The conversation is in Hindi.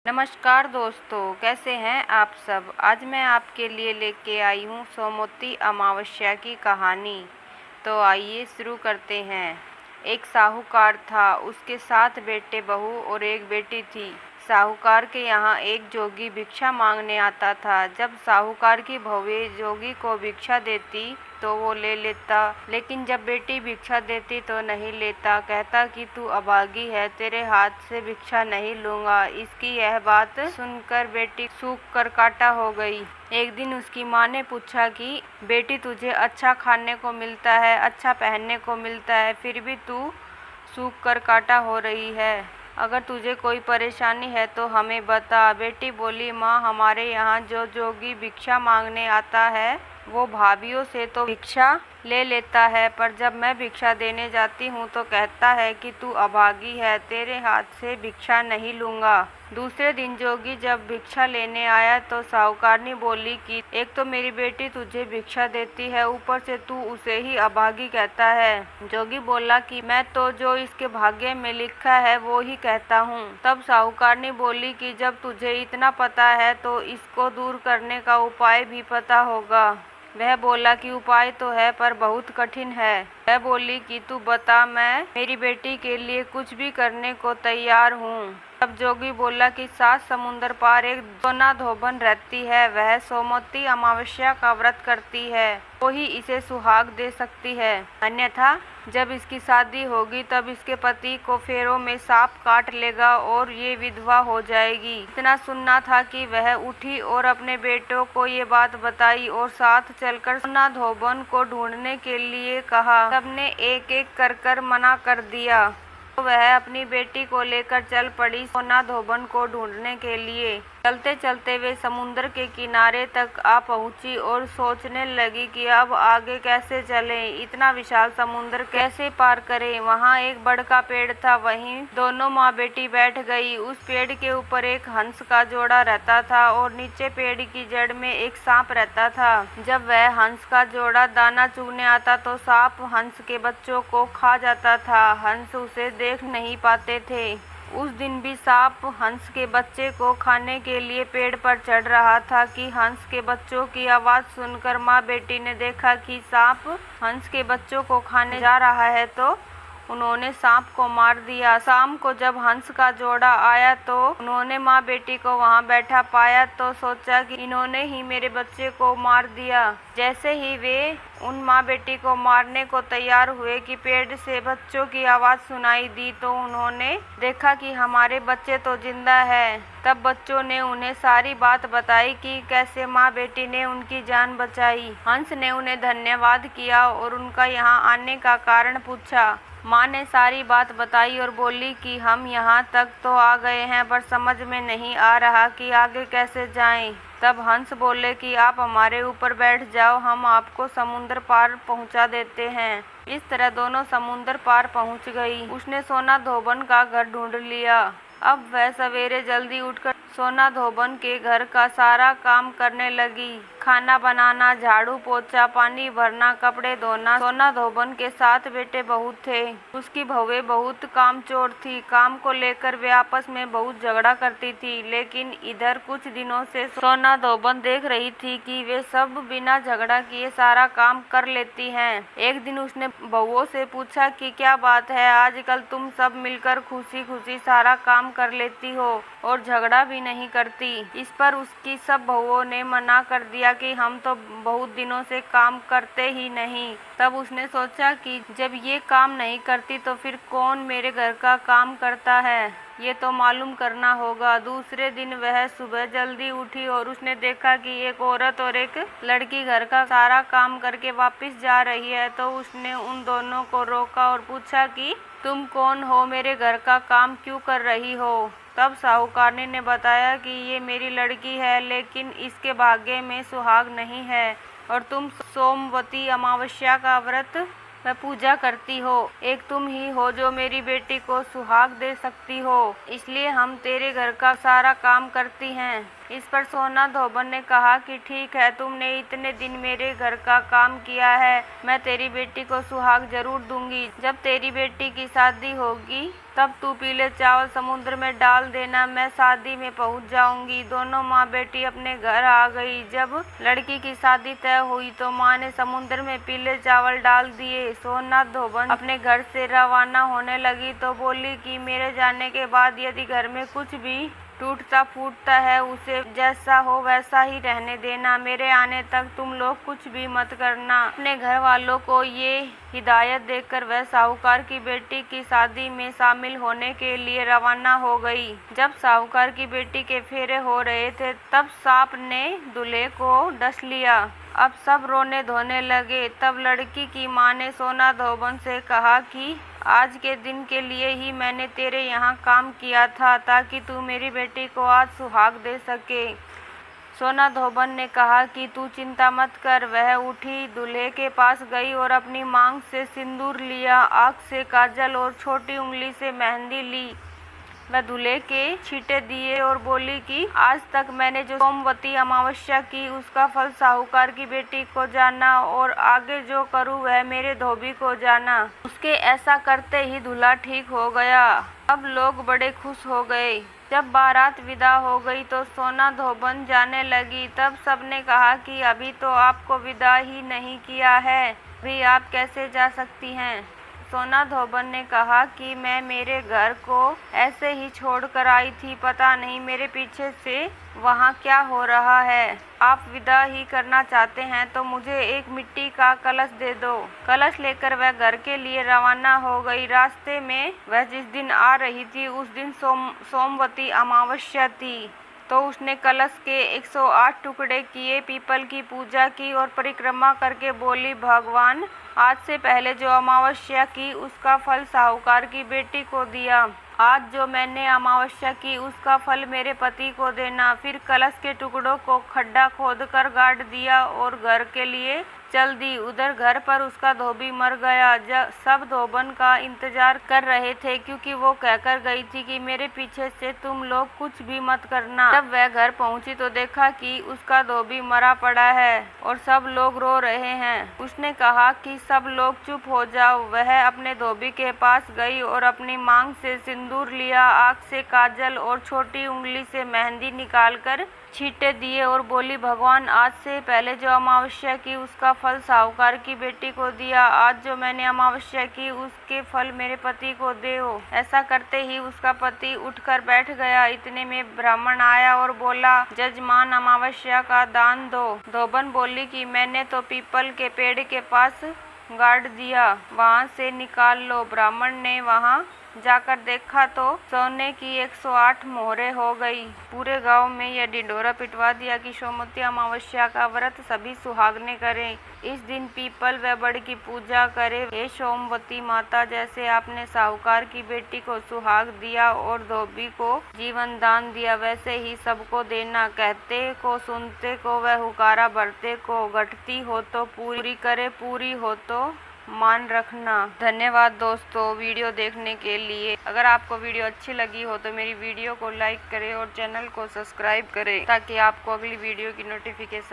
नमस्कार दोस्तों, कैसे हैं आप सब। आज मैं आपके लिए लेके आई हूँ सोमवती अमावस्या की कहानी। तो आइए शुरू करते हैं। एक साहूकार था, उसके 7 बेटे बहू और एक बेटी थी। साहूकार के यहाँ एक जोगी भिक्षा मांगने आता था। जब साहूकार की बहुएं जोगी को भिक्षा देती तो वो ले लेता, लेकिन जब बेटी भिक्षा देती तो नहीं लेता। कहता कि तू अभागी है, तेरे हाथ से भिक्षा नहीं लूँगा। इसकी यह बात सुनकर बेटी सूख कर काटा हो गई। एक दिन उसकी माँ ने पूछा कि बेटी, तुझे अच्छा खाने को मिलता है, अच्छा पहनने को मिलता है, फिर भी तू सूख कर काटा हो रही है। अगर तुझे कोई परेशानी है तो हमें बता। बेटी बोली, माँ, हमारे यहाँ जो जोगी भिक्षा मांगने आता है वो भाभीयों से तो भिक्षा ले लेता है, पर जब मैं भिक्षा देने जाती हूँ तो कहता है कि तू अभागी है, तेरे हाथ से भिक्षा नहीं लूँगा। दूसरे दिन जोगी जब भिक्षा लेने आया तो साहूकारनी बोली कि एक तो मेरी बेटी तुझे भिक्षा देती है, ऊपर से तू उसे ही अभागी कहता है। जोगी बोला कि मैं तो जो इसके भाग्य में लिखा है वो ही कहता हूँ। तब साहूकारनी बोली कि जब तुझे इतना पता है तो इसको दूर करने का उपाय भी पता होगा। वह बोला कि उपाय तो है पर बहुत कठिन है। वह बोली कि तू बता, मैं मेरी बेटी के लिए कुछ भी करने को तैयार हूँ। तब जोगी बोला कि 7 समुंदर पार एक सोना धोबन रहती है, वह सोमवती अमावस्या का व्रत करती है, वो ही इसे सुहाग दे सकती है, अन्यथा जब इसकी शादी होगी तब इसके पति को फेरों में सांप काट लेगा और ये विधवा हो जाएगी। इतना सुनना था कि वह उठी और अपने बेटों को ये बात बताई और साथ चलकर सोना धोबन को ढूंढने के लिए कहा। सबने एक एक कर मना कर दिया तो वह अपनी बेटी को लेकर चल पड़ी सोना धोबन को ढूंढने के लिए। चलते चलते वे समुद्र के किनारे तक आ पहुंची और सोचने लगी कि अब आगे कैसे चलें, इतना विशाल समुद्र कैसे पार करें। वहां एक बड़ का पेड़ था, वहीं दोनों माँ बेटी बैठ गई। उस पेड़ के ऊपर एक हंस का जोड़ा रहता था और नीचे पेड़ की जड़ में एक सांप रहता था। जब वह हंस का जोड़ा दाना चुगने आता तो सांप हंस के बच्चों को खा जाता था। हंस उसे देख नहीं पाते थे। उस दिन भी सांप हंस के बच्चे को खाने के लिए पेड़ पर चढ़ रहा था कि हंस के बच्चों की आवाज़ सुनकर माँ बेटी ने देखा कि सांप हंस के बच्चों को खाने जा रहा है, तो उन्होंने सांप को मार दिया। शाम को जब हंस का जोड़ा आया तो उन्होंने माँ बेटी को वहाँ बैठा पाया तो सोचा कि इन्होंने ही मेरे बच्चे को मार दिया। जैसे ही वे उन माँ बेटी को मारने को तैयार हुए कि पेड़ से बच्चों की आवाज़ सुनाई दी, तो उन्होंने देखा कि हमारे बच्चे तो जिंदा है। तब बच्चों ने उन्हें सारी बात बताई कि कैसे माँ बेटी ने उनकी जान बचाई। हंस ने उन्हें धन्यवाद किया और उनका यहाँ आने का कारण पूछा। माँ ने सारी बात बताई और बोली कि हम यहाँ तक तो आ गए हैं पर समझ में नहीं आ रहा कि आगे कैसे जाएं। तब हंस बोले कि आप हमारे ऊपर बैठ जाओ, हम आपको समुद्र पार पहुँचा देते हैं। इस तरह दोनों समुद्र पार पहुँच गई। उसने सोना धोबन का घर ढूंढ लिया। अब वह सवेरे जल्दी उठकर सोना धोबन के घर का सारा काम करने लगी। खाना बनाना, झाड़ू पोछा, पानी भरना, कपड़े धोना। सोना धोबन के 7 बेटे बहू थे। उसकी बहुएं बहुत कामचोर थी। काम को लेकर वे आपस में बहुत झगड़ा करती थी, लेकिन इधर कुछ दिनों से सोना धोबन देख रही थी कि वे सब बिना झगड़ा किए सारा काम कर लेती हैं। एक दिन उसने बहुओं से पूछा कि क्या बात है, आजकल तुम सब मिलकर खुशी खुशी सारा काम कर लेती हो और झगड़ा भी नहीं करती। इस पर उसकी सब बहुओं ने मना कर दिया कि हम तो बहुत दिनों से काम करते ही नहीं। तब उसने सोचा कि जब ये काम नहीं करती तो फिर कौन मेरे घर का काम करता है, ये तो मालूम करना होगा। दूसरे दिन वह सुबह जल्दी उठी और उसने देखा कि एक औरत और एक लड़की घर का सारा काम करके वापस जा रही है, तो उसने उन दोनों को रोका और पूछा कि तुम कौन हो, मेरे घर का काम क्यों कर रही हो। तब साहूकारनी ने बताया कि ये मेरी लड़की है, लेकिन इसके भाग्य में सुहाग नहीं है और तुम सोमवती अमावस्या का व्रत व पूजा करती हो। एक तुम ही हो जो मेरी बेटी को सुहाग दे सकती हो, इसलिए हम तेरे घर का सारा काम करती हैं। इस पर सोना धोबन ने कहा कि ठीक है, तुमने इतने दिन मेरे घर का काम किया है, मैं तेरी बेटी को सुहाग जरूर दूंगी। जब तेरी बेटी की शादी होगी तब तू पीले चावल समुद्र में डाल देना, मैं शादी में पहुंच जाऊंगी। दोनों माँ बेटी अपने घर आ गई। जब लड़की की शादी तय हुई तो माँ ने समुद्र में पीले चावल डाल दिए। सोना धोबन अपने घर से रवाना होने लगी तो बोली कि मेरे जाने के बाद यदि घर में कुछ भी टूटता फूटता है उसे जैसा हो वैसा ही रहने देना, मेरे आने तक तुम लोग कुछ भी मत करना। अपने घर वालों को ये हिदायत देकर वह साहूकार की बेटी की शादी में शामिल होने के लिए रवाना हो गई। जब साहूकार की बेटी के फेरे हो रहे थे तब सांप ने दूल्हे को डस लिया। अब सब रोने धोने लगे। तब लड़की की माँ ने सोना धोबन से कहा कि आज के दिन के लिए ही मैंने तेरे यहाँ काम किया था ताकि तू मेरी बेटी को आज सुहाग दे सके। सोना धोबन ने कहा कि तू चिंता मत कर। वह उठी, दूल्हे के पास गई और अपनी मांग से सिंदूर लिया, आँख से काजल और छोटी उंगली से मेहंदी ली। वह दूल्हे के छींटे दिए और बोली कि आज तक मैंने जो सोमवती अमावस्या की उसका फल साहूकार की बेटी को जाना और आगे जो करूँ वह मेरे धोबी को जाना। उसके ऐसा करते ही दूल्हा ठीक हो गया। अब लोग बड़े खुश हो गए। जब बारात विदा हो गई तो सोना धोबन जाने लगी। तब सबने कहा कि अभी तो आपको विदा ही नहीं किया है, अभी आप कैसे जा सकती हैं। सोना धोबन ने कहा कि मैं मेरे घर को ऐसे ही छोड़कर आई थी, पता नहीं मेरे पीछे से वहाँ क्या हो रहा है। आप विदा ही करना चाहते हैं तो मुझे एक मिट्टी का कलश दे दो। कलश लेकर वह घर के लिए रवाना हो गई। रास्ते में वह जिस दिन आ रही थी उस दिन सोमवती अमावस्या थी, तो उसने कलश के 108 टुकड़े किए, पीपल की पूजा की और परिक्रमा करके बोली, भगवान आज से पहले जो अमावस्या की उसका फल साहूकार की बेटी को दिया, आज जो मैंने अमावस्या की उसका फल मेरे पति को देना। फिर कलश के टुकड़ों को खड्डा खोदकर गाड़ दिया और घर के लिए चल दी। उधर घर पर उसका धोबी मर गया। सब धोबन का इंतजार कर रहे थे क्योंकि वो कहकर गई थी कि मेरे पीछे से तुम लोग कुछ भी मत करना। जब वह घर पहुंची तो देखा कि उसका धोबी मरा पड़ा है और सब लोग रो रहे हैं। उसने कहा कि सब लोग चुप हो जाओ। वह अपने धोबी के पास गई और अपनी मांग से सिंदूर लिया, आँख से काजल और छोटी उंगली से मेहंदी निकालकर छींटे दिए और बोली, भगवान आज से पहले जो अमावस्या की उसका फल साहूकार की बेटी को दिया, आज जो मैंने अमावस्या की उसके फल मेरे पति को दो। ऐसा करते ही उसका पति उठकर बैठ गया। इतने में ब्राह्मण आया और बोला, जजमान अमावस्या का दान दो। धोबन बोली कि मैंने तो पीपल के पेड़ के पास गाड़ दिया, वहाँ से निकाल लो। ब्राह्मण ने वहाँ जाकर देखा तो सोने की 108 मोहरें हो गई। पूरे गांव में यह ढिंढोरा पिटवा दिया कि सोमवती अमावस्या का व्रत सभी सुहागने करें। इस दिन पीपल व बड़ की पूजा करें। हे सोमवती माता, जैसे आपने साहूकार की बेटी को सुहाग दिया और धोबी को जीवन दान दिया, वैसे ही सबको देना। कहते को सुनते को वह हुकारा भरते को, घटती हो तो पूरी करे, पूरी हो तो मान रखना। धन्यवाद दोस्तों वीडियो देखने के लिए। अगर आपको वीडियो अच्छी लगी हो तो मेरी वीडियो को लाइक करें और चैनल को सब्सक्राइब करें ताकि आपको अगली वीडियो की नोटिफिकेशन